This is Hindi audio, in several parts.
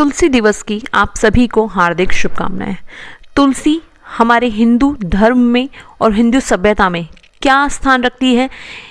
तुलसी दिवस की आप सभी को हार्दिक शुभकामनाएं। तुलसी हमारे हिंदू धर्म में और हिंदू सभ्यता में क्या स्थान रखती है,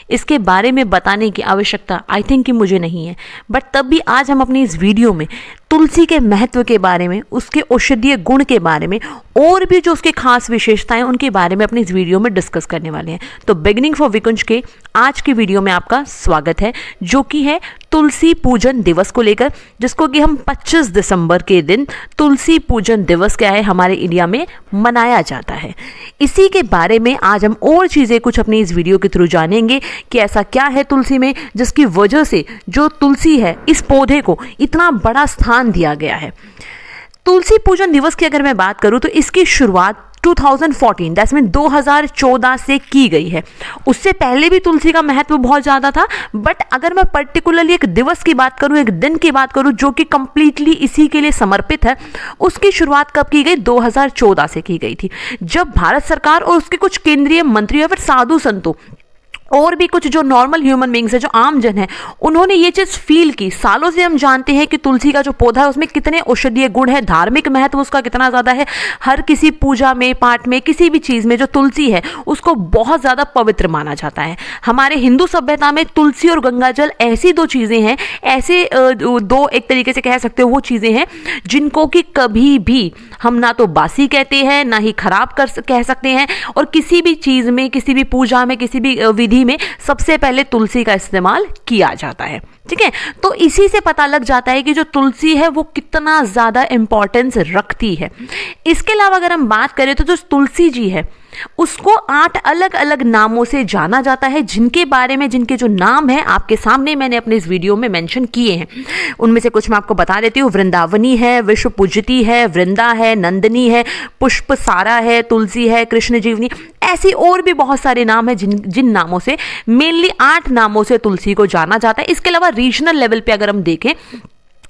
इसके बारे में बताने की आवश्यकता आई थिंक कि मुझे नहीं है, बट तब भी आज हम अपनी इस वीडियो में तुलसी के महत्व के बारे में, उसके औषधीय गुण के बारे में और भी जो उसके खास विशेषताएं उनके बारे में अपनी इस वीडियो में डिस्कस करने वाले हैं। तो बिगिनिंग फॉर विकुंज के आज की वीडियो में आपका स्वागत है, जो कि है तुलसी पूजन दिवस को लेकर, जिसको कि हम 25 दिसंबर के दिन तुलसी पूजन दिवस क्या है हमारे इंडिया में मनाया जाता है। इसी के बारे में आज हम और चीज़ें कुछ अपनी इस वीडियो के थ्रू जानेंगे कि ऐसा क्या है तुलसी में जिसकी वजह से जो तुलसी है इस पौधे को इतना बड़ा स्थान दिया गया है। तुलसी पूजन दिवस की अगर मैं बात करूं तो इसकी शुरुआत 2014 दैट्स मीन 2014 से की गई है। उससे पहले भी तुलसी का महत्व बहुत ज़्यादा था, बट अगर मैं पर्टिकुलरली एक दिवस की बात करूं, एक दिन की बात करूं जो कि कंप्लीटली इसी के लिए समर्पित है, उसकी शुरुआत कब की गई? 2014 से की गई थी, जब भारत सरकार और उसके कुछ केंद्रीय मंत्री या फिर साधु संतों और भी कुछ जो नॉर्मल ह्यूमन बींग्स है, जो आम जन है, उन्होंने ये चीज़ फील की। सालों से हम जानते हैं कि तुलसी का जो पौधा है उसमें कितने औषधीय गुण है, धार्मिक महत्व उसका कितना ज़्यादा है। हर किसी पूजा में, पाठ में, किसी भी चीज़ में जो तुलसी है उसको बहुत ज़्यादा पवित्र माना जाता है। हमारे हिंदू सभ्यता में तुलसी और गंगाजल ऐसी दो चीज़ें हैं, ऐसे दो एक तरीके से कह सकते हो वो चीज़ें हैं जिनको कि कभी भी हम ना तो बासी कहते हैं, ना ही खराब कह सकते हैं। और किसी भी चीज़ में, किसी भी पूजा में, किसी भी विधि में सबसे पहले तुलसी का इस्तेमाल किया जाता है। ठीक है, तो इसी से पता लग जाता है कि जो तुलसी है वो कितना ज़्यादा इंपॉर्टेंस रखती है। इसके अलावा अगर हम बात करें तो जो तुलसी जी है उसको 8 अलग अलग नामों से जाना जाता है, जिनके बारे में, जिनके जो नाम है आपके सामने मैंने अपने इस वीडियो में मेंशन किए हैं। उनमें से कुछ मैं आपको बता देती हूँ। वृंदावनी है, विश्व पूजती है, वृंदा है, नंदिनी है, पुष्प सारा है, तुलसी है, कृष्ण जीवनी, ऐसी और भी बहुत सारे नाम हैं जिन नामों से, मेनली 8 नामों से तुलसी को जाना जाता है। इसके अलावा रीजनल लेवल पे अगर हम देखें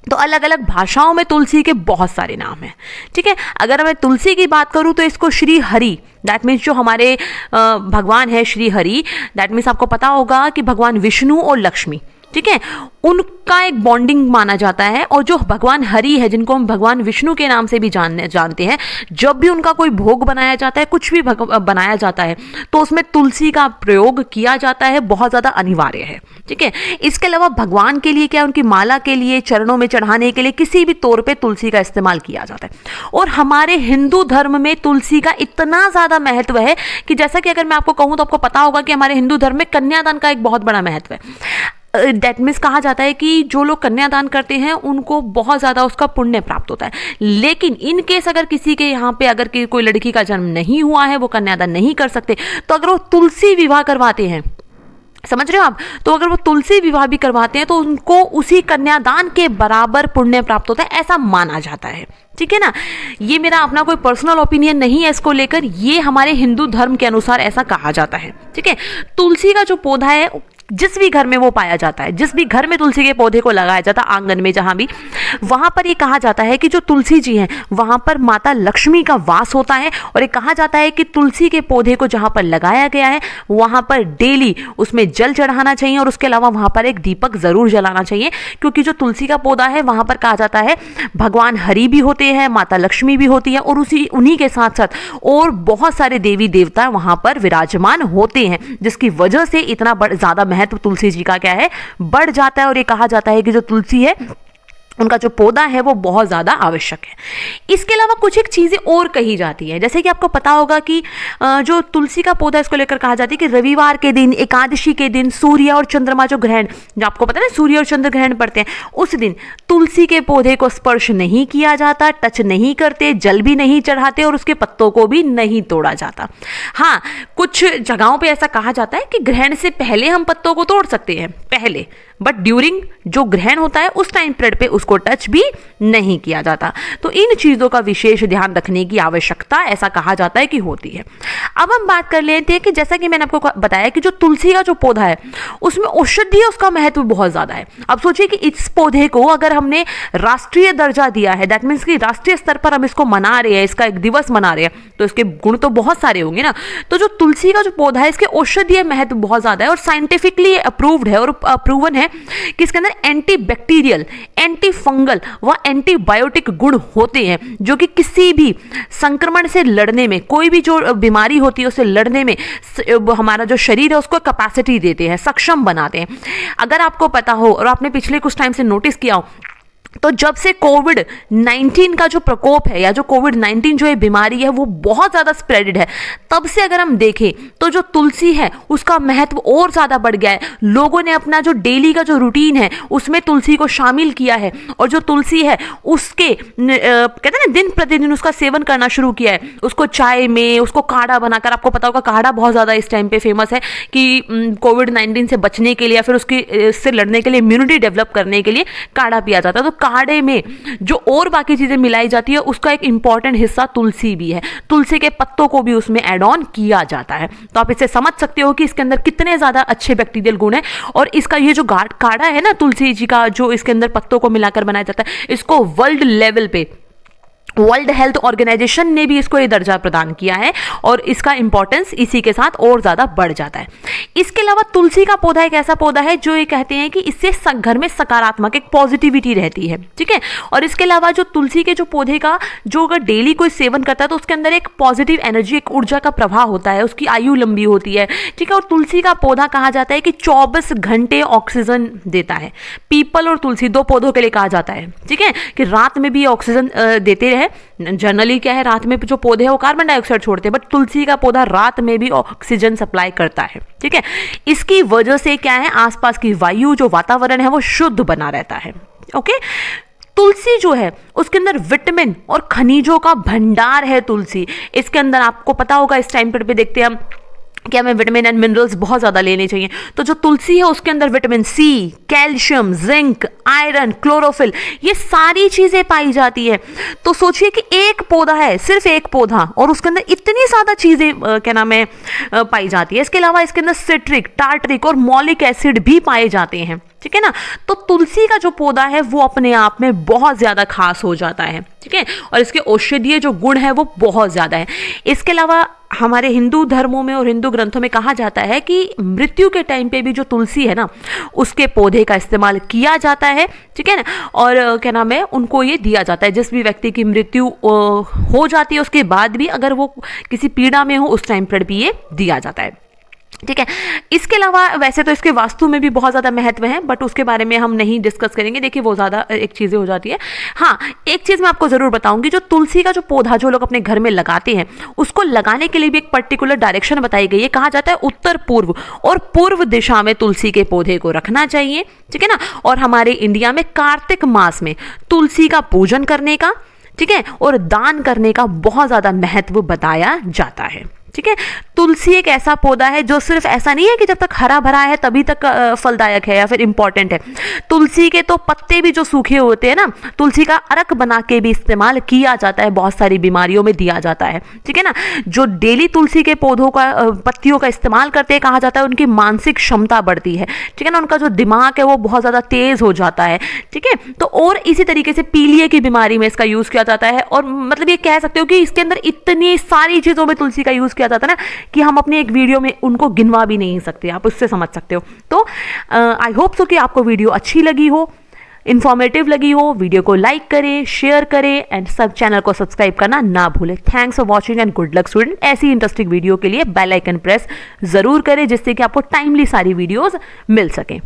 तो अलग अलग भाषाओं में तुलसी के बहुत सारे नाम हैं। ठीक है, अगर मैं तुलसी की बात करूं तो इसको श्री हरि, दैट मीन्स जो हमारे भगवान है श्री हरि, दैट मीन्स आपको पता होगा कि भगवान विष्णु और लक्ष्मी, ठीक है, उनका एक बॉन्डिंग माना जाता है। और जो भगवान हरि है, जिनको हम भगवान विष्णु के नाम से भी जानते हैं, जब भी उनका कोई भोग बनाया जाता है, कुछ भी बनाया जाता है, तो उसमें तुलसी का प्रयोग किया जाता है, बहुत ज़्यादा अनिवार्य है। ठीक है, इसके अलावा भगवान के लिए क्या, उनकी माला के लिए, चरणों में चढ़ाने के लिए, किसी भी तौर पर तुलसी का इस्तेमाल किया जाता है। और हमारे हिंदू धर्म में तुलसी का इतना ज़्यादा महत्व है कि जैसा कि अगर मैं आपको कहूँ तो आपको पता होगा कि हमारे हिंदू धर्म में कन्यादान का एक बहुत बड़ा महत्व है। दैट मीन्स कहा जाता है कि जो लोग कन्यादान करते हैं उनको बहुत ज़्यादा उसका पुण्य प्राप्त होता है। लेकिन इन केस अगर किसी के यहाँ पे अगर कोई लड़की का जन्म नहीं हुआ है, वो कन्यादान नहीं कर सकते, तो अगर वो तुलसी विवाह करवाते हैं, समझ रहे हो आप, तो अगर वो तुलसी विवाह भी करवाते हैं तो उनको उसी कन्यादान के बराबर पुण्य प्राप्त होता है, ऐसा माना जाता है। ठीक है ना, ये मेरा अपना कोई पर्सनल ओपिनियन नहीं है इसको लेकर, ये हमारे हिंदू धर्म के अनुसार ऐसा कहा जाता है। ठीक है, तुलसी का जो पौधा है जिस भी घर में वो पाया जाता है, जिस भी घर में तुलसी के पौधे को लगाया जाता है, आंगन में जहाँ भी, वहाँ पर ये कहा जाता है कि जो तुलसी जी हैं वहाँ पर माता लक्ष्मी का वास होता है। और ये कहा जाता है कि तुलसी के पौधे को जहाँ पर लगाया गया है वहाँ पर डेली उसमें जल चढ़ाना चाहिए और उसके अलावा वहाँ पर एक दीपक ज़रूर जलाना चाहिए, क्योंकि जो तुलसी का पौधा है वहाँ पर कहा जाता है भगवान हरि भी होते हैं, माता लक्ष्मी भी होती है, और उन्हीं के साथ साथ और बहुत सारे देवी देवता वहाँ पर विराजमान होते हैं, जिसकी वजह से इतना ज़्यादा महत्व तुलसी जी का क्या है, बढ़ जाता है। और ये कहा जाता है कि जो तुलसी है उनका जो पौधा है वो बहुत ज़्यादा आवश्यक है। इसके अलावा कुछ एक चीज़ें और कही जाती हैं, जैसे कि आपको पता होगा कि जो तुलसी का पौधा इसको लेकर कहा जाता है कि रविवार के दिन, एकादशी के दिन, सूर्य और चंद्रमा जो ग्रहण, जो आपको पता है ना सूर्य और चंद्र ग्रहण पड़ते हैं, उस दिन तुलसी के पौधे को स्पर्श नहीं किया जाता, टच नहीं करते, जल भी नहीं चढ़ाते और उसके पत्तों को भी नहीं तोड़ा जाता। हाँ, कुछ जगहों पर ऐसा कहा जाता है कि ग्रहण से पहले हम पत्तों को तोड़ सकते हैं, पहले, बट ड्यूरिंग जो ग्रहण होता है उस टाइम पीरियड पे उसको टच भी नहीं किया जाता। तो इन चीज़ों का विशेष ध्यान रखने की आवश्यकता ऐसा कहा जाता है कि होती है। अब हम बात कर लेते हैं कि जैसा कि मैंने आपको बताया कि जो तुलसी का जो पौधा है उसमें औषधीय उसका महत्व बहुत ज़्यादा है। अब सोचिए कि इस पौधे को अगर हमने राष्ट्रीय दर्जा दिया है, दैट मीन्स कि राष्ट्रीय स्तर पर हम इसको मना रहे हैं, इसका एक दिवस मना रहे हैं, तो इसके गुण तो बहुत सारे होंगे ना। तो जो तुलसी का जो पौधा है इसके औषधीय महत्व बहुत ज़्यादा है और साइंटिफिकली अप्रूव्ड है और प्रूवन है कि इसके अंदर एंटी बैक्टीरियल, एंटी फंगल व एंटीबायोटिक गुण होते हैं जो कि किसी भी संक्रमण से लड़ने में, कोई भी जो बीमारी होती है उससे लड़ने में हमारा जो शरीर है उसको कैपेसिटी देते हैं, सक्षम बनाते हैं। अगर आपको पता हो और आपने पिछले कुछ टाइम से नोटिस किया हो, तो जब से कोविड-19 का जो प्रकोप है या जो कोविड-19 जो ये बीमारी है वो बहुत ज़्यादा स्प्रेडेड है, तब से अगर हम देखें तो जो तुलसी है उसका महत्व और ज़्यादा बढ़ गया है। लोगों ने अपना जो डेली का जो रूटीन है उसमें तुलसी को शामिल किया है और जो तुलसी है उसके कहते हैं ना दिन प्रतिदिन उसका सेवन करना शुरू किया है। उसको चाय में, उसको काढ़ा बनाकर, आपको पता होगा काढ़ा बहुत ज़्यादा इस टाइम पे फेमस है कि कोविड-19 से बचने के लिए या फिर उससे लड़ने के लिए, इम्यूनिटी डेवलप करने के लिए काढ़ा पिया जाता है। तो काढ़े में जो और बाकी चीजें मिलाई जाती है उसका एक इंपॉर्टेंट हिस्सा तुलसी भी है। तुलसी के पत्तों को भी उसमें ऐड ऑन किया जाता है। तो आप इससे समझ सकते हो कि इसके अंदर कितने ज्यादा अच्छे बैक्टीरियल गुण है। और इसका ये जो काढ़ा है ना तुलसी जी का, जो इसके अंदर पत्तों को मिलाकर बनाया जाता है, इसको वर्ल्ड लेवल पे वर्ल्ड हेल्थ ऑर्गेनाइजेशन ने भी इसको ये दर्जा प्रदान किया है और इसका इंपॉर्टेंस इसी के साथ और ज़्यादा बढ़ जाता है। इसके अलावा तुलसी का पौधा एक ऐसा पौधा है जो ये कहते हैं कि इससे घर में सकारात्मक एक पॉजिटिविटी रहती है, ठीक है। और इसके अलावा जो तुलसी के जो पौधे का जो अगर डेली कोई सेवन करता है तो उसके अंदर एक पॉजिटिव एनर्जी, एक ऊर्जा का प्रवाह होता है, उसकी आयु लंबी होती है, ठीक है। और तुलसी का पौधा कहा जाता है कि 24 घंटे ऑक्सीजन देता है। पीपल और तुलसी दो पौधों के लिए कहा जाता है, ठीक है, कि रात में भी ऑक्सीजन देते रहे। जनरली क्या है, रात में जो पौधे हैं वो कार्बन डाइऑक्साइड छोड़ते हैं, बट तुलसी का पौधा रात में भी ऑक्सीजन सप्लाई करता है, ठीक है। इसकी वजह से क्या है, आसपास की वायु, जो वातावरण है वो शुद्ध बना रहता है, ओके। तुलसी जो है उसके अंदर विटामिन और खनिजों का भंडार है। तुलसी, इसके अंदर आपको पता होगा इस टाइम पर देखते हैं हम कि हमें विटामिन एंड मिनरल्स बहुत ज़्यादा लेने चाहिए। तो जो तुलसी है उसके अंदर vitamin C, calcium, zinc, iron, chlorophyll, ये सारी चीज़ें पाई जाती है। तो सोचिए कि एक पौधा है, सिर्फ एक पौधा, और उसके अंदर इतनी ज़्यादा चीज़ें क्या नाम है पाई जाती है। इसके अलावा इसके अंदर सिट्रिक, टार्टरिक और मॉलिक एसिड भी पाए जाते हैं, ठीक है ना। तो तुलसी का जो पौधा है वो अपने आप में बहुत ज़्यादा खास हो जाता है, ठीक है। और इसके औषधीय जो गुण है वो बहुत ज़्यादा है। इसके अलावा हमारे हिंदू धर्मों में और हिंदू ग्रंथों में कहा जाता है कि मृत्यु के टाइम पे भी जो तुलसी है ना उसके पौधे का इस्तेमाल किया जाता है, ठीक है ना। और क्या नाम है, उनको ये दिया जाता है, जिस भी व्यक्ति की मृत्यु हो जाती है उसके बाद भी अगर वो किसी पीड़ा में हो उस टाइम पर भी ये दिया जाता है, ठीक है। इसके अलावा वैसे तो इसके वास्तु में भी बहुत ज़्यादा महत्व है, बट उसके बारे में हम नहीं डिस्कस करेंगे, देखिए वो ज़्यादा एक चीज़ें हो जाती है। हाँ, एक चीज़ मैं आपको ज़रूर बताऊंगी, जो तुलसी का जो पौधा जो लोग अपने घर में लगाते हैं उसको लगाने के लिए भी एक पर्टिकुलर डायरेक्शन बताई गई है। कहा जाता है उत्तर पूर्व और पूर्व दिशा में तुलसी के पौधे को रखना चाहिए, ठीक है ना। और हमारे इंडिया में कार्तिक मास में तुलसी का पूजन करने का, ठीक है, और दान करने का बहुत ज़्यादा महत्व बताया जाता है, ठीक है। तुलसी एक ऐसा पौधा है जो सिर्फ ऐसा नहीं है कि जब तक हरा भरा है तभी तक फलदायक है या फिर इंपॉर्टेंट है। तुलसी के तो पत्ते भी जो सूखे होते हैं ना, तुलसी का अर्क बना के भी इस्तेमाल किया जाता है, बहुत सारी बीमारियों में दिया जाता है, ठीक है ना। जो डेली तुलसी के पौधों का पत्तियों का इस्तेमाल करते हैं, कहा जाता है उनकी मानसिक क्षमता बढ़ती है, ठीक है ना। उनका जो दिमाग है वो बहुत ज़्यादा तेज हो जाता है, ठीक है। तो और इसी तरीके से पीलिए की बीमारी में इसका यूज़ किया जाता है। और मतलब ये कह सकते हो कि इसके अंदर इतनी सारी चीज़ों में तुलसी का यूज़ किया जाता है ना कि हम अपने एक वीडियो में उनको गिनवा भी नहीं सकते, आप उससे समझ सकते हो। तो आई होप सो कि आपको वीडियो अच्छी लगी हो, इन्फॉर्मेटिव लगी हो। वीडियो को लाइक करें, शेयर करें एंड सब चैनल को सब्सक्राइब करना ना भूलें। Thanks for watching and good luck student. ऐसी इंटरेस्टिंग वीडियो के लिए बेल आइकन प्रेस जरूर करें जिससे कि आपको टाइमली सारी वीडियोस मिल सकें।